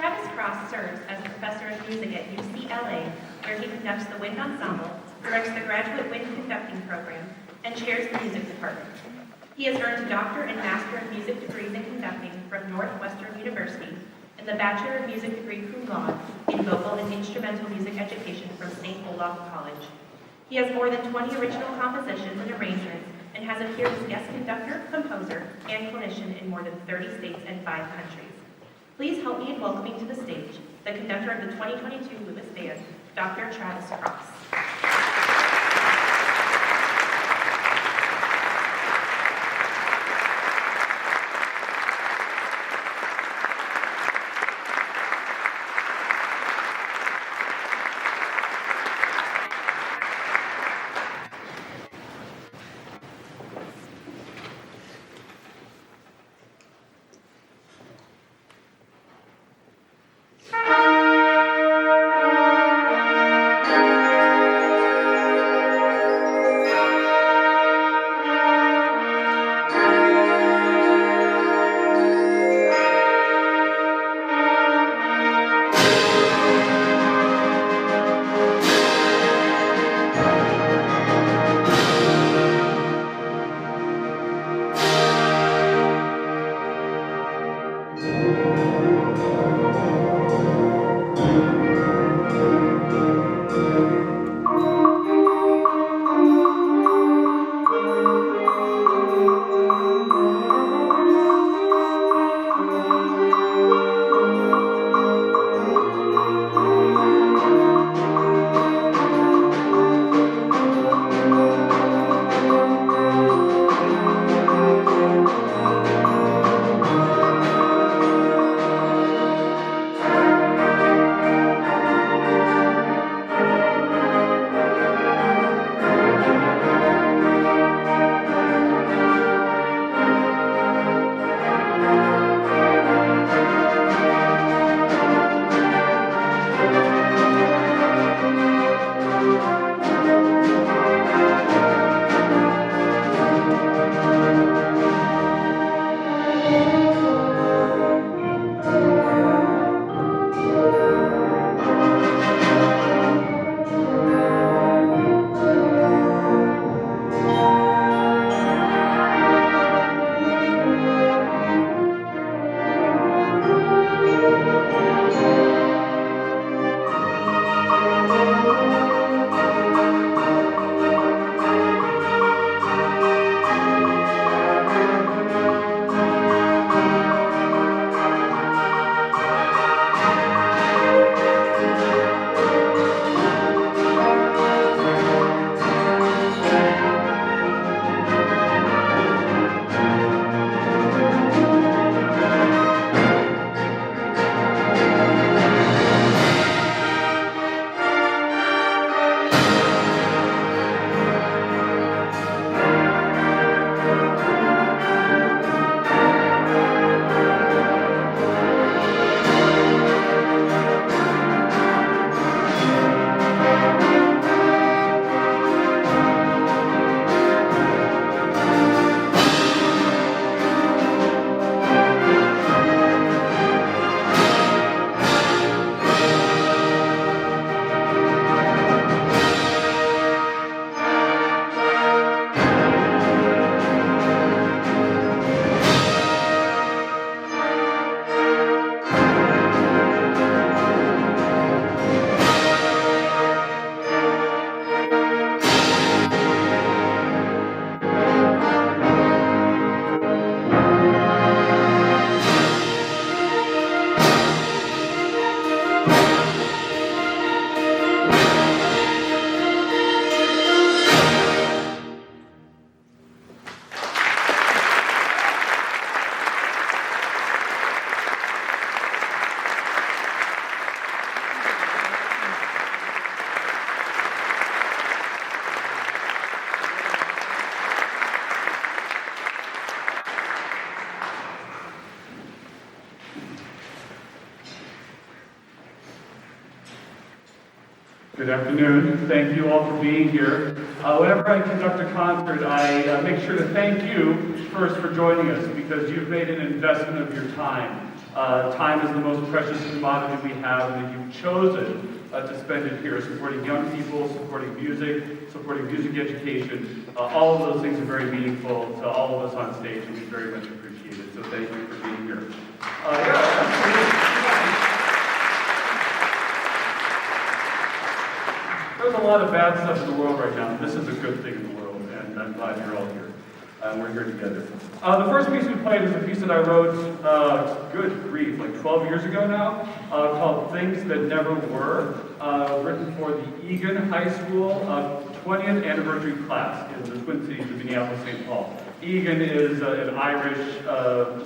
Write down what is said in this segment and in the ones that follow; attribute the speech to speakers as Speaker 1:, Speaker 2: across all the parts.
Speaker 1: Travis Cross serves as a professor of music at UCLA, where he conducts the wind ensemble, directs the graduate wind conducting program, and chairs the music department. He has earned a Doctor and Master of Music degrees in conducting from Northwestern University and the Bachelor of Music degree cum laude in vocal and instrumental music education from St. Olaf College. He has more than 20 original compositions and arrangements and has appeared as guest conductor, composer, and clinician in more than 30 states and 5 countries. Please help me in welcoming to the stage the conductor of the 2022 Lewis Band, Dr. Travis Cross.
Speaker 2: Good afternoon. Thank you all for being here. Whenever I conduct a concert, I make sure to thank you first for joining us because you've made an investment of your time. Time is the most precious commodity we have, and you've chosen to spend it here, supporting young people, supporting music education. All of those things are very meaningful to all of us on stage, and we very much appreciate it. So thank you for being here. There's a lot of bad stuff in the world right now. This is a good thing in the world, and I'm glad you're all here. We're here together. The first piece we played is a piece that I wrote, good grief, like 12 years ago now, called Things That Never Were, written for the Egan High School 20th anniversary class in the Twin Cities of Minneapolis-St. Paul. Egan is an Irish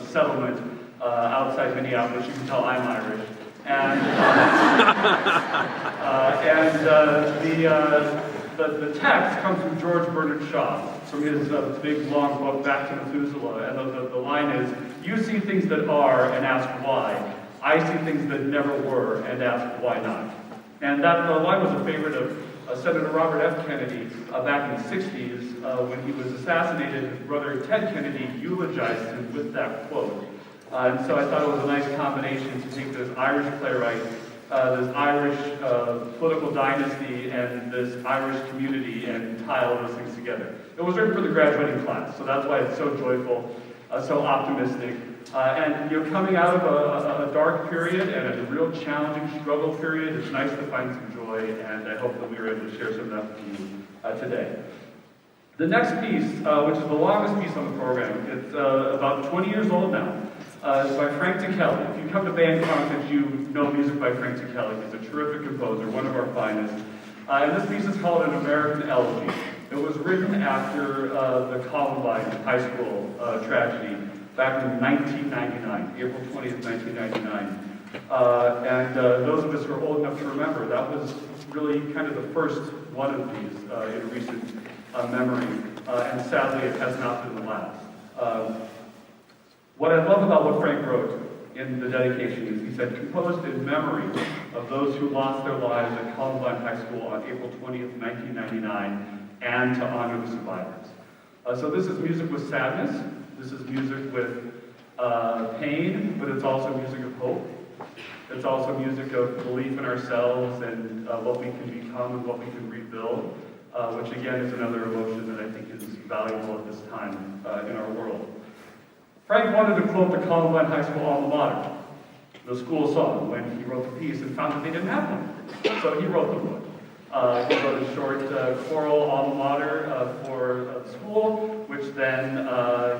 Speaker 2: settlement outside Minneapolis. You can tell I'm Irish. And the text comes from George Bernard Shaw, from his big, long book, Back to Methuselah. And the line is, you see things that are and ask why. I see things that never were and ask why not. And that line was a favorite of Senator Robert F. Kennedy back in the 60s. When he was assassinated, his brother Ted Kennedy eulogized him with that quote. And so I thought it was a nice combination to take this Irish playwright, this Irish political dynasty, and this Irish community and tie all those things together. It was written for the graduating class, so that's why it's so joyful, so optimistic. And coming out of a dark period and a real challenging struggle period, it's nice to find some joy, and I hope that we were able to share some of that with you today. The next piece, which is the longest piece on the program, it's about 20 years old now. It's by Frank Ticheli. If you come to band concerts, you know music by Frank Ticheli. He's a terrific composer, one of our finest. And this piece is called An American Elegy. It was written after the Columbine High School tragedy back in 1999, April 20th, 1999. And those of us who are old enough to remember, that was really kind of the first one of these in recent memory. And sadly, it has not been the last. What I love about what Frank wrote in the dedication is he said, composed in memory of those who lost their lives at Columbine High School on April 20th, 1999, and to honor the survivors. So this is music with sadness, this is music with pain, but it's also music of hope. It's also music of belief in ourselves and what we can become and what we can rebuild, which again is another emotion that I think is valuable at this time in our world. Frank wanted to quote the Columbine High School alma mater, the school song, when he wrote the piece and found that they didn't have one. So he wrote the book. He wrote a short choral alma mater for the school, which then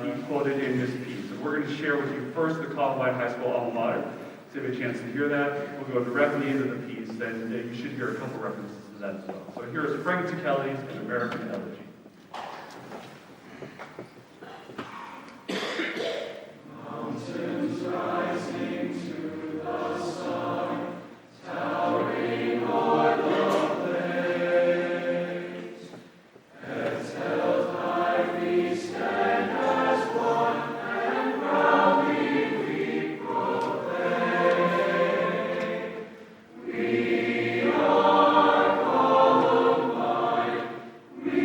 Speaker 2: he quoted in his piece. And we're going to share with you first the Columbine High School alma mater. So you have a chance to hear that. We'll go directly into the piece, and you should hear a couple references to that as well. So here is Frank Ticheli's An American Elegy.
Speaker 3: Mountains rising to the sun, towering o'er the plains. Heads held high, we stand as one, and proudly we proclaim. We are Columbine, we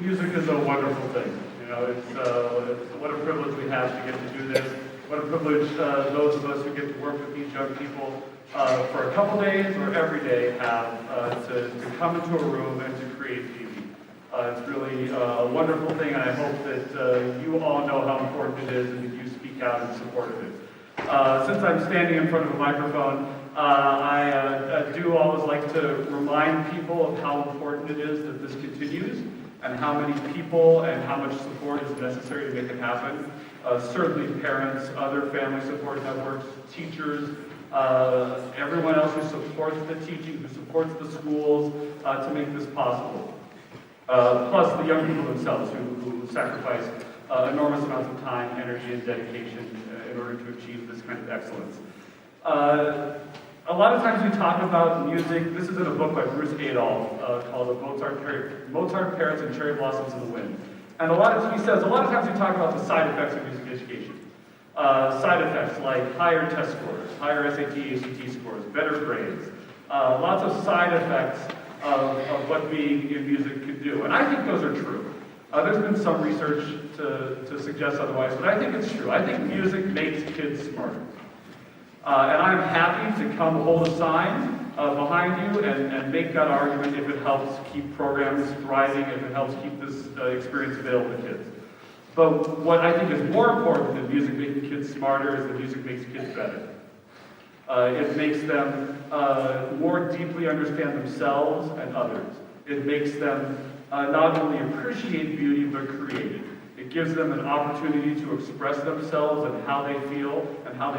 Speaker 2: music is a wonderful thing. You know, it's what a privilege we have to get to do this. What a privilege those of us who get to work with these young people for a couple days or every day have to come into a room and to create beauty. It's really a wonderful thing, and I hope that you all know how important it is and that you speak out in support of it. Since I'm standing in front of a microphone, I do always like to remind people of how important it is that this continues and how many people and how much support is necessary to make it happen. Certainly parents, other family support networks, teachers, everyone else who supports the teaching, who supports the schools to make this possible. Plus the young people themselves who sacrifice enormous amounts of time, energy, and dedication in order to achieve this kind of excellence. A lot of times we talk about music. This is in a book by Bruce Adolph called Mozart, Parrots, and Cherry Blossoms in the Wind. And he says, a lot of times we talk about the side effects of music education. Side effects like higher test scores, higher SAT, ACT scores, better grades. Lots of side effects of what being in music can do. And I think those are true. There's been some research to suggest otherwise, but I think it's true. I think music makes kids smarter. And I'm happy to come hold a sign behind you and make that argument if it helps keep programs thriving, if it helps keep this experience available to kids. But what I think is more important than music making kids smarter is that music makes kids better. It makes them more deeply understand themselves and others. It makes them not only appreciate beauty, but create it. It gives them an opportunity to express themselves and how they feel about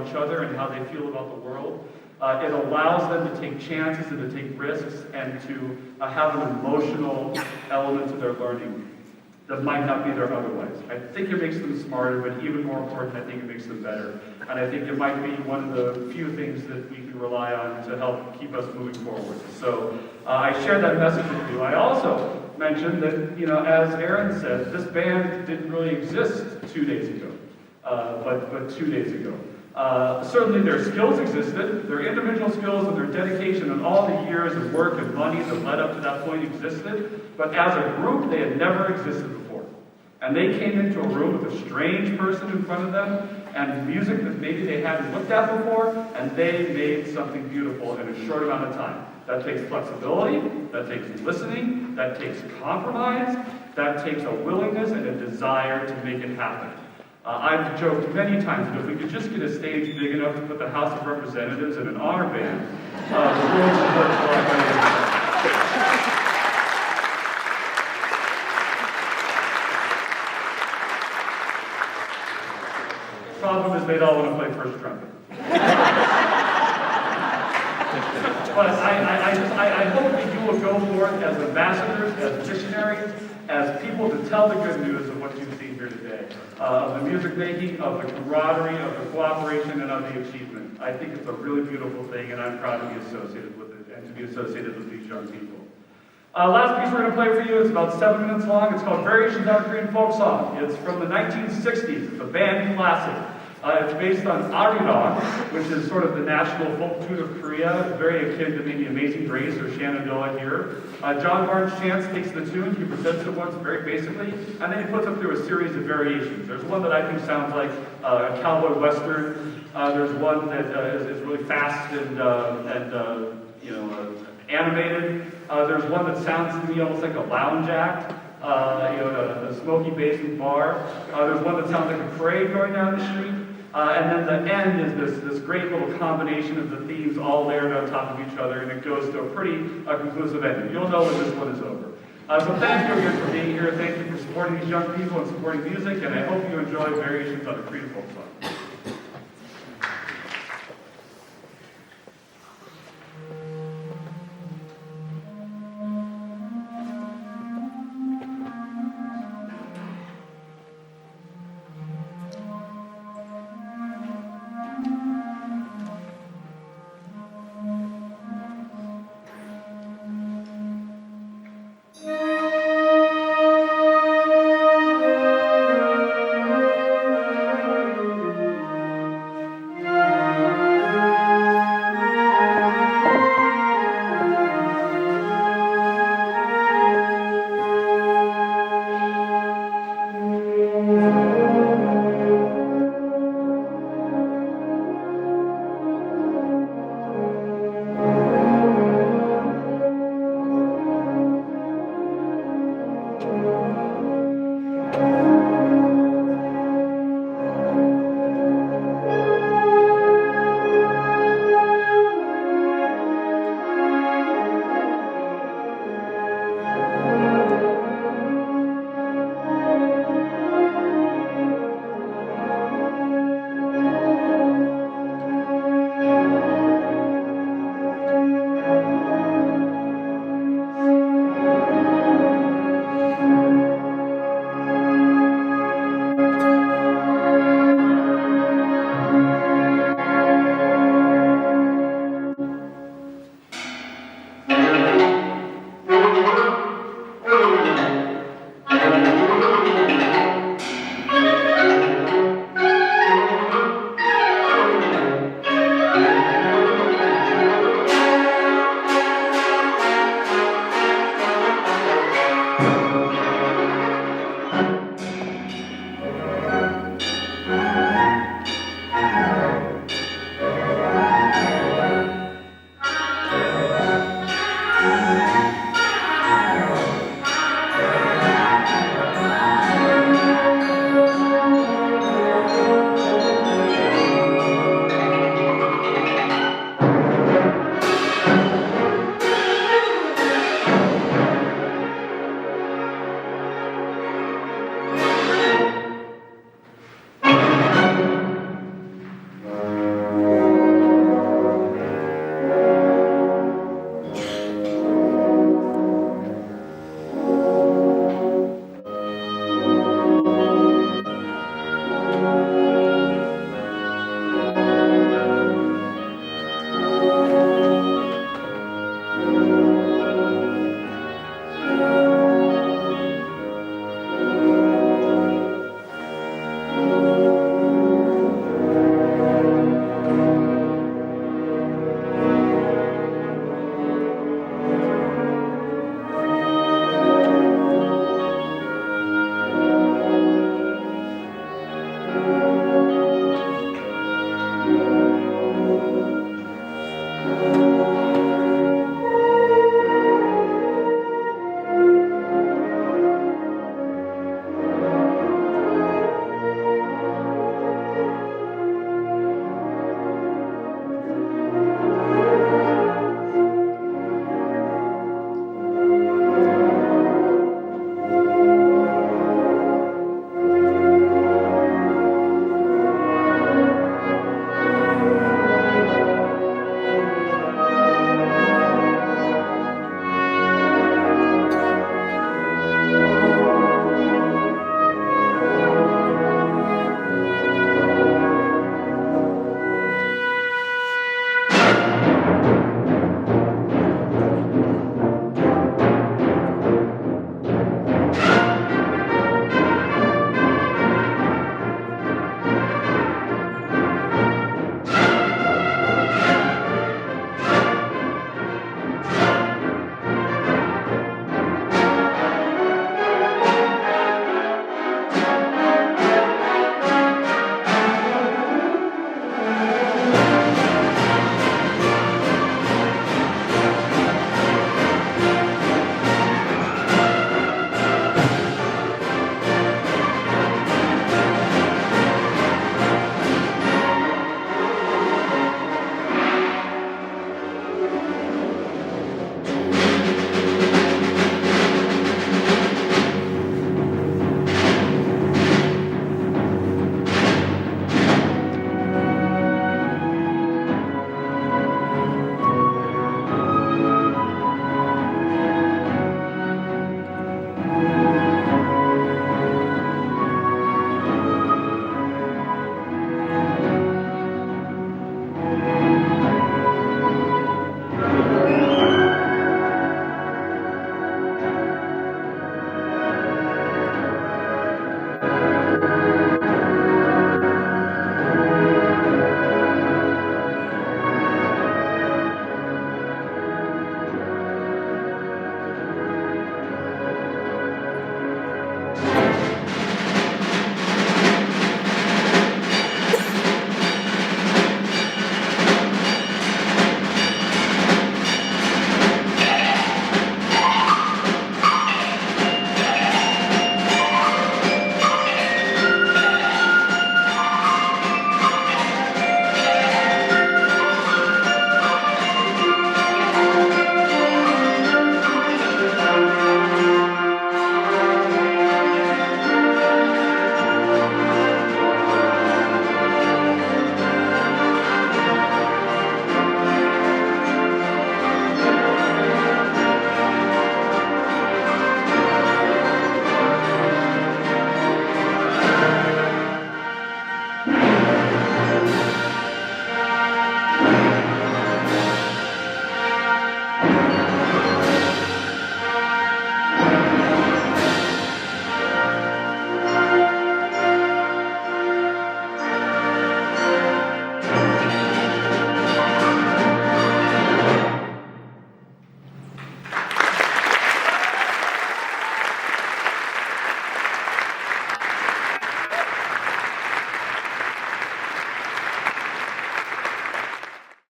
Speaker 2: each other and how they feel about the world. It allows them to take chances and to take risks and to have an emotional element to their learning that might not be there otherwise. I think it makes them smarter, but even more important, I think it makes them better. And I think it might be one of the few things that we can rely on to help keep us moving forward. So I share that message with you. I also mentioned that, as Aaron said, this band didn't really exist 2 days ago, but 2 days ago. Certainly their skills existed, their individual skills and their dedication and all the years of work and money that led up to that point existed, but as a group they had never existed before. And they came into a room with a strange person in front of them and music that maybe they hadn't looked at before, and they made something beautiful in a short amount of time. That takes flexibility, that takes listening, that takes compromise, that takes a willingness and a desire to make it happen. I've joked many times that if we could just get a stage big enough to put the House of Representatives in an honor band, the world would look a lot better. Problem is they'd all want to play first trumpet. But I hope that you will go forth as ambassadors, as missionaries, as people to tell the good news of what you've seen here today, of the music making, of the camaraderie, of the cooperation, and of the achievement. I think it's a really beautiful thing, and I'm proud to be associated with it and to be associated with these young people. Last piece we're going to play for you is about 7 minutes long. It's called Variations on a Korean Folk Song. It's from the 1960s. It's a band classic. It's based on Arirang, which is sort of the national folk tune of Korea. It's very akin to maybe Amazing Grace or Shenandoah here. John Barnes Chance takes the tune, he presents it once very basically, and then he puts it through a series of variations. There's one that I think sounds like a cowboy western. There's one that is really fast and animated. There's one that sounds to me almost like a lounge act. A smoky basement bar. There's one that sounds like a parade going down the street. And then the end is this great little combination of the themes all layered on top of each other, and it goes to a pretty conclusive ending. You'll know when this one is over. So thank you again for being here. Thank you for supporting these young people and supporting music, and I hope you enjoy Variations on a Korean Folk Song.
Speaker 3: Amen.